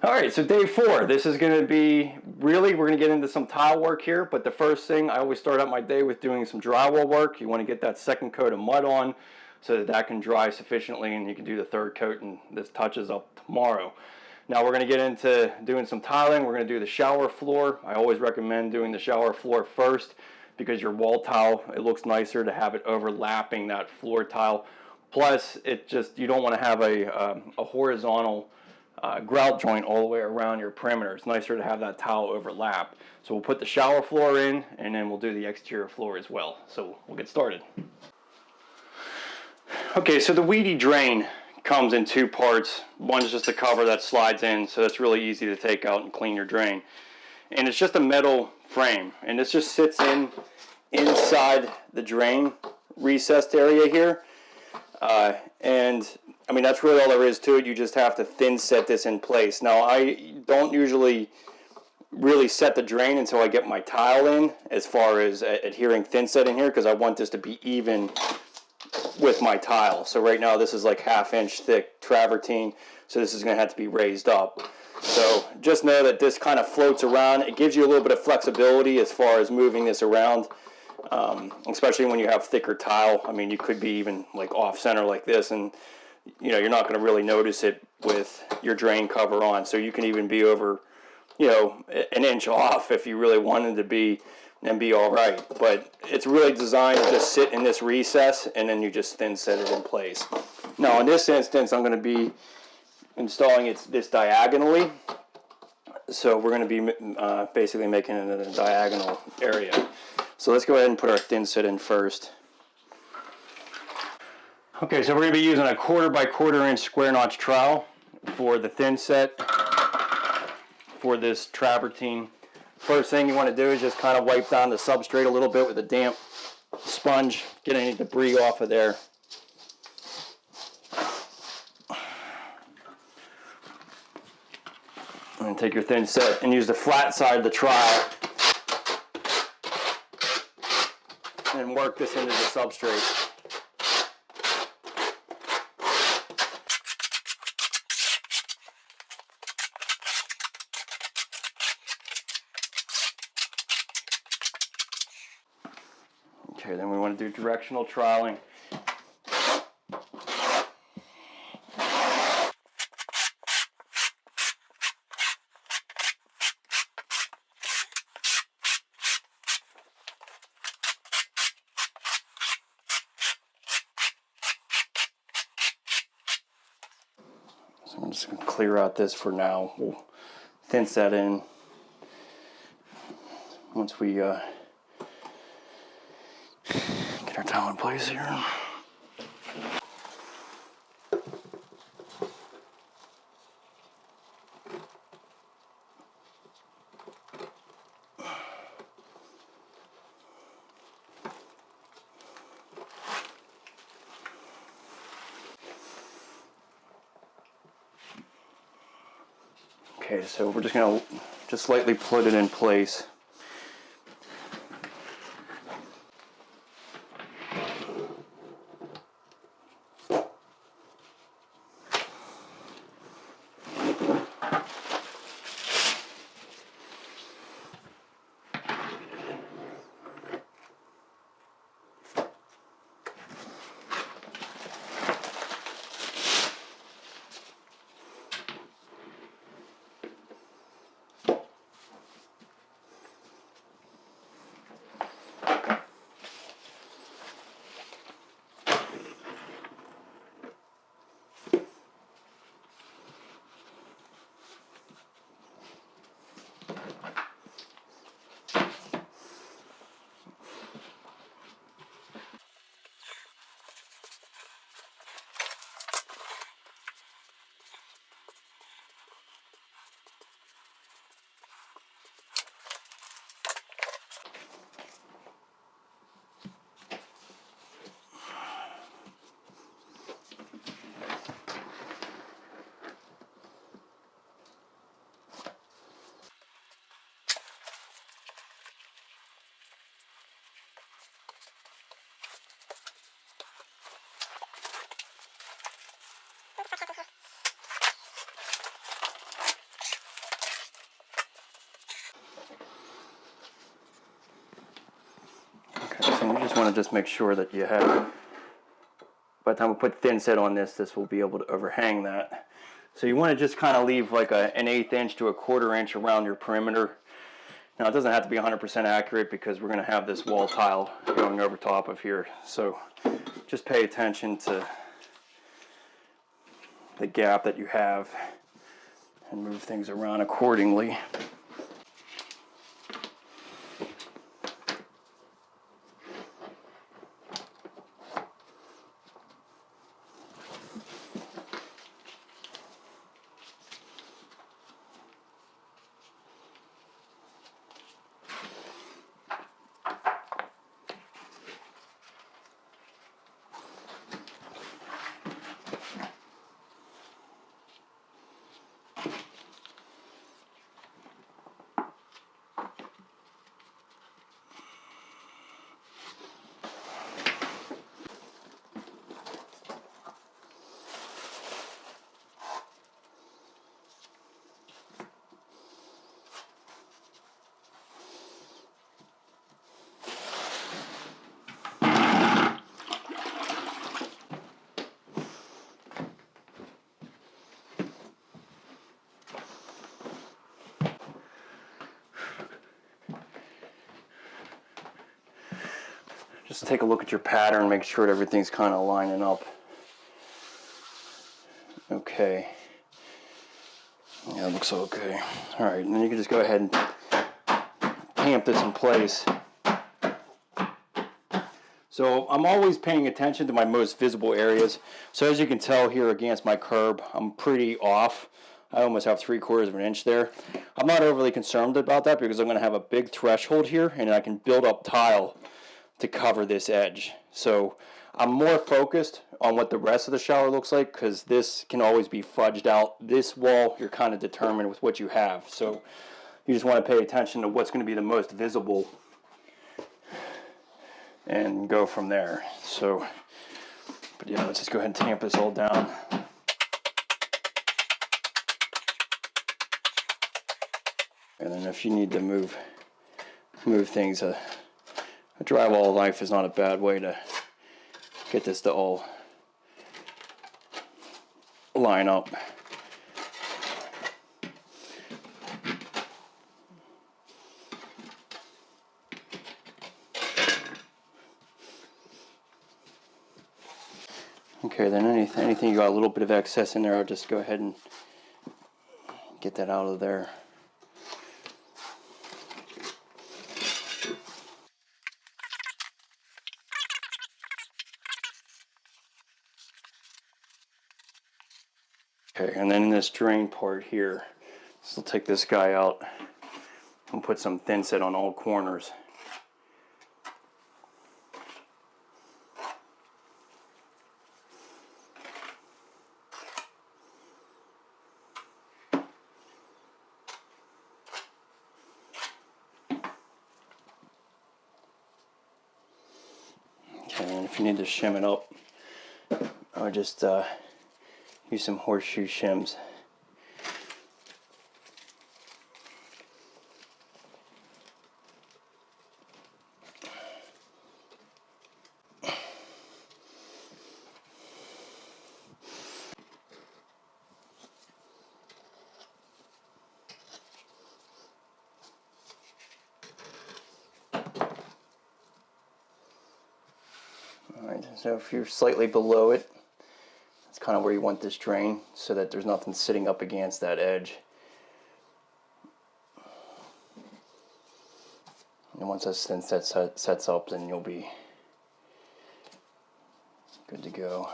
All right, so day 4. This is going to be, really, we're going to get into some tile work here, but the first thing, I always start out my day with doing some drywall work. You want to get that second coat of mud on so that that can dry sufficiently, and you can do the third coat, and this touches up tomorrow. Now we're going to get into doing some tiling. We're going to do the shower floor. I always recommend doing the shower floor first because your wall tile, it looks nicer to have it overlapping that floor tile. Plus, you don't want to have a horizontal grout joint all the way around your perimeter. It's nicer to have that tile overlap. So we'll put the shower floor in, and then we'll do the exterior floor as well. So we'll get started. Okay, so the Wedi Drain comes in 2 parts. One's just a cover that slides in, so that's really easy to take out and clean your drain. And it's just a metal frame, and this just sits inside the drain recessed area here. And I mean, that's really all there is to it. You just have to thin set this in place. Now, I don't usually really set the drain until I get my tile in, as far as adhering thin set in here, because I want this to be even with my tile. So right now this is like 1/2 inch thick travertine, so this is going to have to be raised up. So just know that this kind of floats around. It gives you a little bit of flexibility as far as moving this around. Especially when you have thicker tile. I mean, you could be even like off center like this, and you know, you're not going to really notice it with your drain cover on. So you can even be over, you know, 1 inch off if you really wanted to be, and be all right. But it's really designed to just sit in this recess, and then you just thin set it in place. Now in this instance, I'm going to be installing this diagonally. So we're going to be basically making it a diagonal area. So let's go ahead and put our thin set in first. Okay, so we're going to be using a 1/4 by 1/4 inch square notch trowel for the thin set for this travertine. First thing you want to do is just kind of wipe down the substrate a little bit with a damp sponge, get any debris off of there. And take your thin set and use the flat side of the trowel and work this into the substrate. Okay, then we want to do directional troweling. So I'm just going to clear out this for now. We'll thin set in once we get our towel in place here. Okay, so we're just going to just slightly put it in place. always want to just make sure that you have, by the time we put thinset on this, this will be able to overhang that. So you want to just kind of leave like an 1/8 inch to a 1/4 inch around your perimeter. Now it doesn't have to be 100% accurate because we're going to have this wall tile going over top of here. So just pay attention to the gap that you have and move things around accordingly. Just take a look at your pattern, make sure that everything's kind of lining up. Okay. Yeah, it looks okay. All right, and then you can just go ahead and tamp this in place. So I'm always paying attention to my most visible areas. So as you can tell here against my curb, I'm pretty off. I almost have 3/4 of an inch there. I'm not overly concerned about that because I'm going to have a big threshold here and I can build up tile to cover this edge. So I'm more focused on what the rest of the shower looks like because this can always be fudged out. This wall, you're kind of determined with what you have. So you just want to pay attention to what's going to be the most visible and go from there. So, but yeah, let's just go ahead and tamp this all down. And then if you need to move things, a drywall knife is not a bad way to get this to all line up. Okay, then anything you got a little bit of excess in there, I'll just go ahead and get that out of there. Okay, and then in this drain part here, so I'll take this guy out and put some thinset on all corners. Okay, and if you need to shim it up, I would just use some horseshoe shims. Alright, so if you're slightly below it, that's kind of where you want this drain so that there's nothing sitting up against that edge. And once that thinset sets up, then you'll be good to go.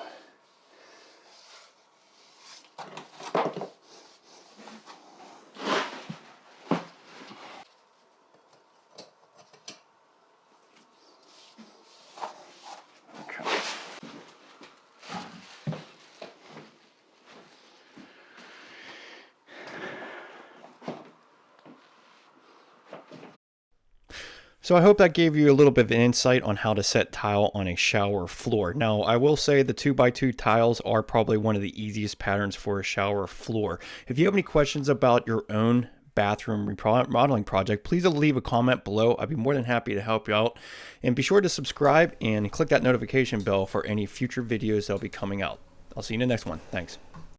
So I hope that gave you a little bit of an insight on how to set tile on a shower floor. Now, I will say the 2x2 tiles are probably one of the easiest patterns for a shower floor. If you have any questions about your own bathroom remodeling project, please leave a comment below. I'd be more than happy to help you out. And be sure to subscribe and click that notification bell for any future videos that'll be coming out. I'll see you in the next one. Thanks.